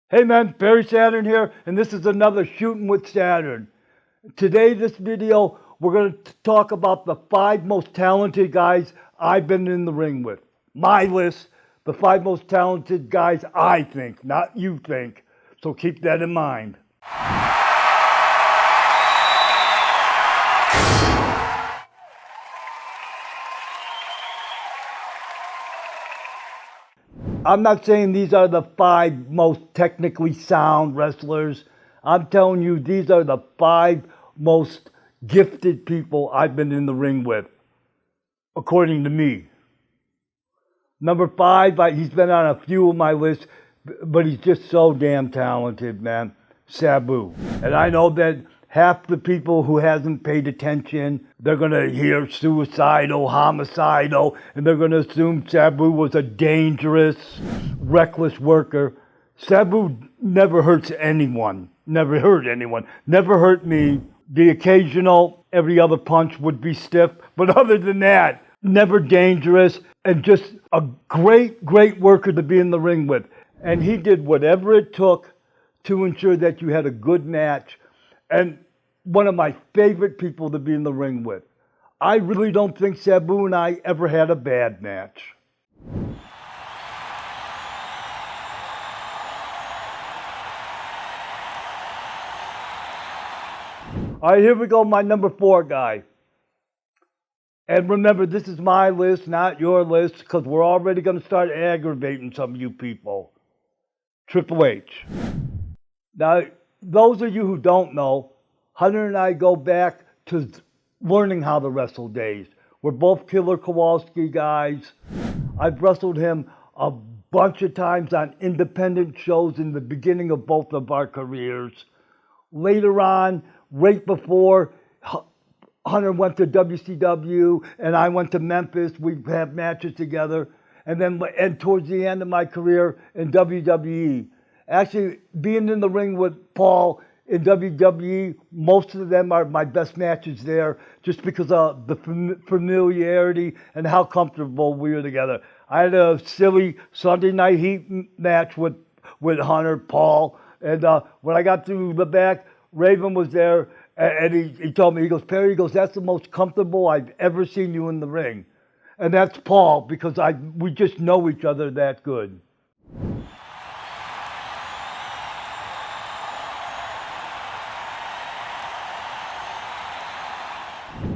Hey man, Perry Saturn here, and this is another Shootin' with Saturn. Today, this video, we're going to talk about the 5 most talented guys I've been in the ring with. My list, the 5 most talented guys I think, not you think. So keep that in mind. I'm not saying these are the 5 most technically sound wrestlers. I'm telling you, these are the 5 most gifted people I've been in the ring with, according to me. Number 5, he's been on a few of my lists, but he's just so damn talented, man. Sabu. And I know that half the people who hasn't paid attention, they're going to hear suicidal, homicidal, and they're going to assume Sabu was a dangerous, reckless worker. Sabu never hurts anyone. Never hurt anyone. Never hurt me. The occasional, every other punch would be stiff, but other than that, never dangerous, and just a great, great worker to be in the ring with. And he did whatever it took to ensure that you had a good match, and one of my favorite people to be in the ring with. I really don't think Sabu and I ever had a bad match. All right, here we go, my number 4 guy. And remember, this is my list, not your list, because we're already going to start aggravating some of you people. Triple H. Now, those of you who don't know, Hunter and I go back to learning how to wrestle days. We're both Killer Kowalski guys. I've wrestled him a bunch of times on independent shows in the beginning of both of our careers. Later on, right before Hunter went to WCW and I went to Memphis, we'd have matches together. And towards the end of my career in WWE, actually being in the ring with Paul in WWE, most of them are my best matches there just because of the familiarity and how comfortable we were together. I had a silly Sunday Night Heat match with Hunter, Paul, and when I got to the back, Raven was there, and he told me, he goes, Perry, he goes, that's the most comfortable I've ever seen you in the ring. And that's Paul, because we just know each other that good.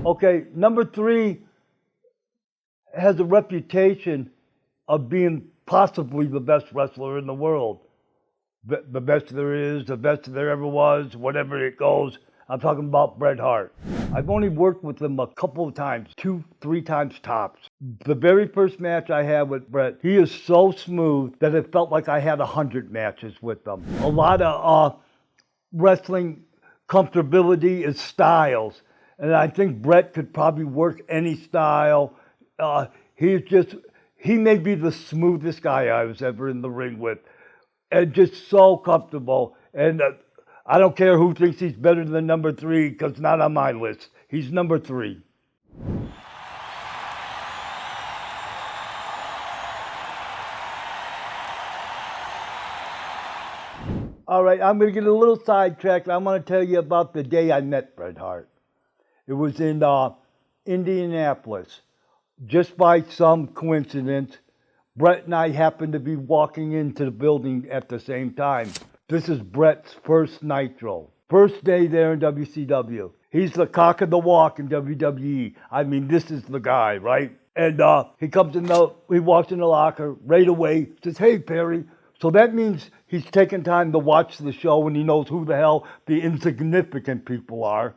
Okay, number 3 has a reputation of being possibly the best wrestler in the world. The best there is, the best there ever was, whatever it goes. I'm talking about Bret Hart. I've only worked with him a couple of times, 2-3 times tops. The very first match I had with Bret, he is so smooth that it felt like I had 100 matches with him. A lot of wrestling comfortability is styles. And I think Bret could probably work any style. He may be the smoothest guy I was ever in the ring with. And just so comfortable. And I don't care who thinks he's better than number 3, because not on my list. He's number 3. All right, I'm going to get a little sidetracked. I want to tell you about the day I met Bret Hart. It was in Indianapolis. Just by some coincidence, Bret and I happened to be walking into the building at the same time. This is Bret's first Nitro. First day there in WCW. He's the cock of the walk in WWE. I mean, this is the guy, right? And he walks in the locker right away, says, hey, Perry. So that means he's taking time to watch the show and he knows who the hell the insignificant people are.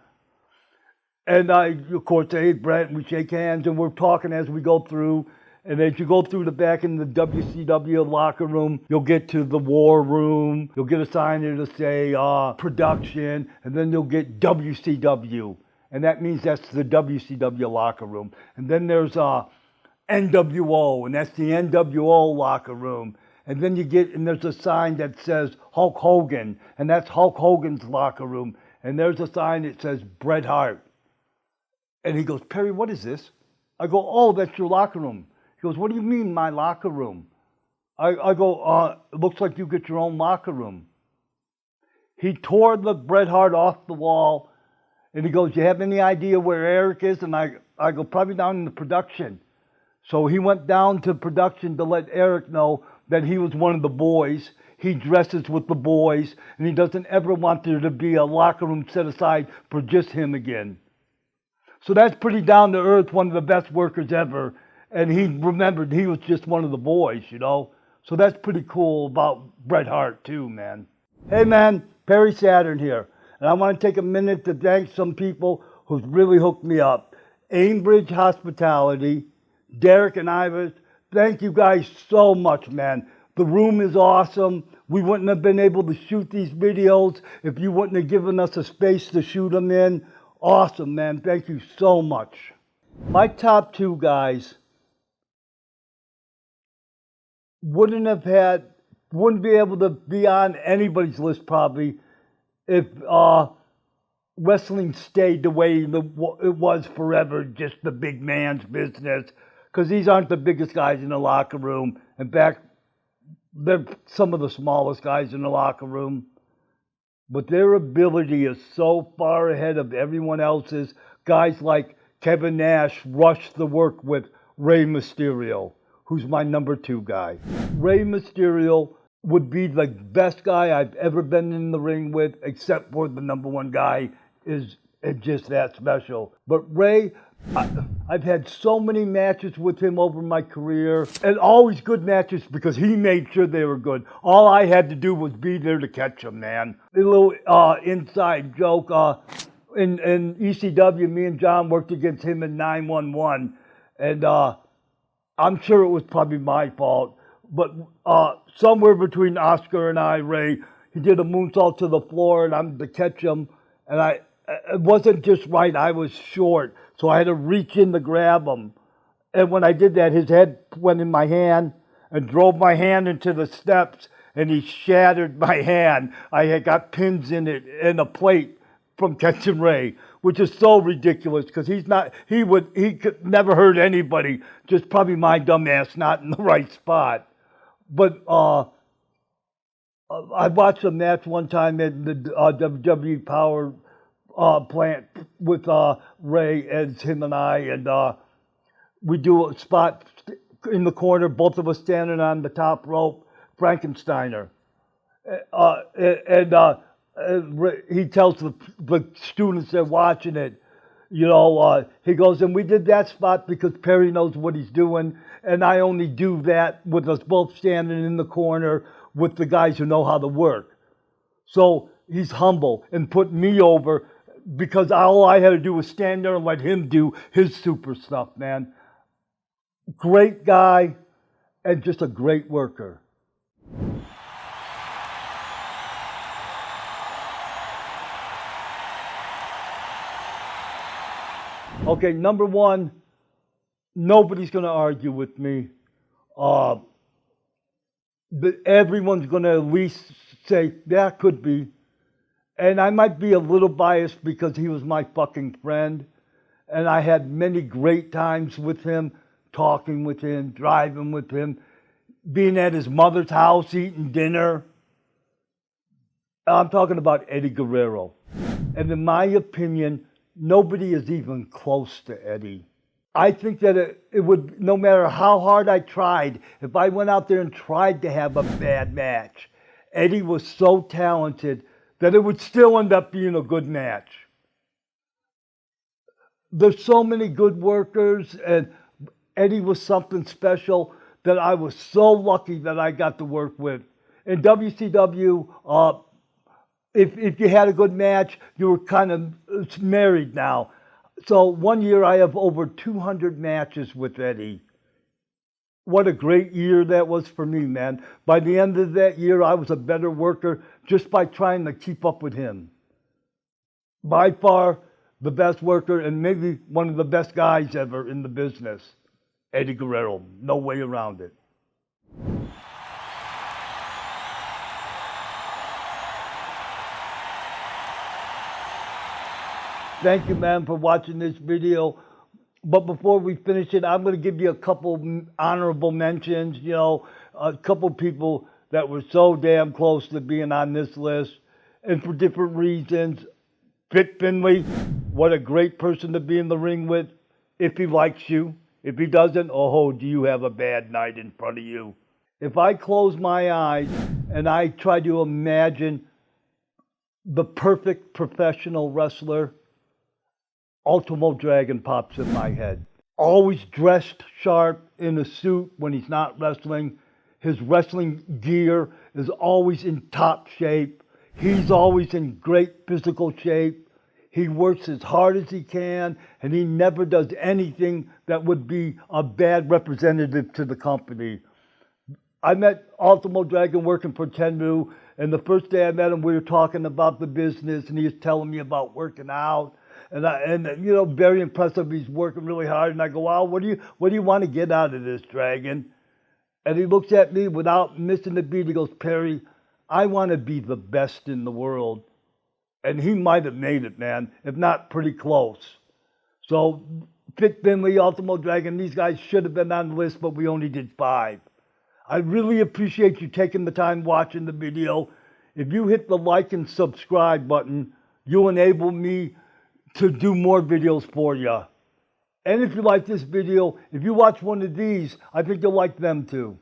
And I, of course, say, hey, Bret, and we shake hands, and we're talking as we go through. And as you go through the back in the WCW locker room, you'll get to the war room. You'll get a sign there to say production, and then you'll get WCW. And that means that's the WCW locker room. And then there's NWO, and that's the NWO locker room. And then there's a sign that says Hulk Hogan, and that's Hulk Hogan's locker room. And there's a sign that says Bret Hart. And he goes, Perry, what is this? I go, oh, that's your locker room. He goes, what do you mean, my locker room? I go, it looks like you get your own locker room. He tore the Bret Hart off the wall, and he goes, you have any idea where Eric is? And I go, probably down in the production. So he went down to production to let Eric know that he was one of the boys. He dresses with the boys, and he doesn't ever want there to be a locker room set aside for just him again. So that's pretty down to earth, one of the best workers ever. And he remembered he was just one of the boys, you know. So that's pretty cool about Bret Hart too, man. Hey man, Perry Saturn here. And I want to take a minute to thank some people who've really hooked me up. Aimbridge Hospitality, Derek and Iris, thank you guys so much, man. The room is awesome. We wouldn't have been able to shoot these videos if you wouldn't have given us a space to shoot them in. Awesome, man. Thank you so much. My top two guys wouldn't be able to be on anybody's list probably if wrestling stayed the way it was forever, just the big man's business. Because these aren't the biggest guys in the locker room. In fact, they're some of the smallest guys in the locker room. But their ability is so far ahead of everyone else's. Guys like Kevin Nash rushed the work with Rey Mysterio, who's my number two guy. Rey Mysterio would be the best guy I've ever been in the ring with, except for the number one guy is just that special. But Rey, I've had so many matches with him over my career, and always good matches because he made sure they were good. All I had to do was be there to catch them, man. A little inside joke, in ECW, me and John worked against him in 911, and I'm sure it was probably my fault, but somewhere between Oscar and I, Rey, he did a moonsault to the floor, and I'm to catch him, and it wasn't just right, I was short, so I had to reach in to grab him. And when I did that, his head went in my hand and drove my hand into the steps, and he shattered my hand. I had got pins in it and a plate from catching Rey, which is so ridiculous because he could never hurt anybody, just probably my dumb ass not in the right spot. But I watched a match one time at the WWE Power plant with Rey as him and I, and we do a spot in the corner, both of us standing on the top rope, Frankensteiner. He tells the students that are watching it, you know, he goes, and we did that spot because Perry knows what he's doing, and I only do that with us both standing in the corner with the guys who know how to work. So he's humble and put me over because all I had to do was stand there and let him do his super stuff, man. Great guy and just a great worker. Okay, number one, nobody's going to argue with me. But everyone's going to at least say, yeah, could be. And I might be a little biased because he was my fucking friend. And I had many great times with him, talking with him, driving with him, being at his mother's house, eating dinner. I'm talking about Eddie Guerrero. And in my opinion, nobody is even close to Eddie. I think that it would, no matter how hard I tried, if I went out there and tried to have a bad match, Eddie was so talented that it would still end up being a good match. There's so many good workers, and Eddie was something special that I was so lucky that I got to work with. In WCW, if you had a good match, you were kind of married now. So one year I have over 200 matches with Eddie. What a great year that was for me, man. By the end of that year, I was a better worker just by trying to keep up with him. By far, the best worker and maybe one of the best guys ever in the business. Eddie Guerrero. No way around it. Thank you, man, for watching this video. But before we finish it, I'm going to give you a couple honorable mentions. You know, a couple people that were so damn close to being on this list, and for different reasons. Finlay, what a great person to be in the ring with, if he likes you. If he doesn't, oh, do you have a bad night in front of you. If I close my eyes and I try to imagine the perfect professional wrestler, Ultimo Dragon pops in my head. Always dressed sharp in a suit when he's not wrestling. His wrestling gear is always in top shape. He's always in great physical shape. He works as hard as he can, and he never does anything that would be a bad representative to the company. I met Ultimo Dragon working for Tenmu, and the first day I met him, we were talking about the business, and he was telling me about working out. And you know, very impressive. He's working really hard, and I go, "Wow, what do you want to get out of this, Dragon?" And he looks at me without missing a beat. He goes, "Perry, I want to be the best in the world." And he might have made it, man, if not pretty close. So, Finlay, Ultimo Dragon, these guys should have been on the list, but we only did 5. I really appreciate you taking the time watching the video. If you hit the like and subscribe button, you'll enable me to do more videos for you. And if you like this video, if you watch one of these, I think you'll like them too.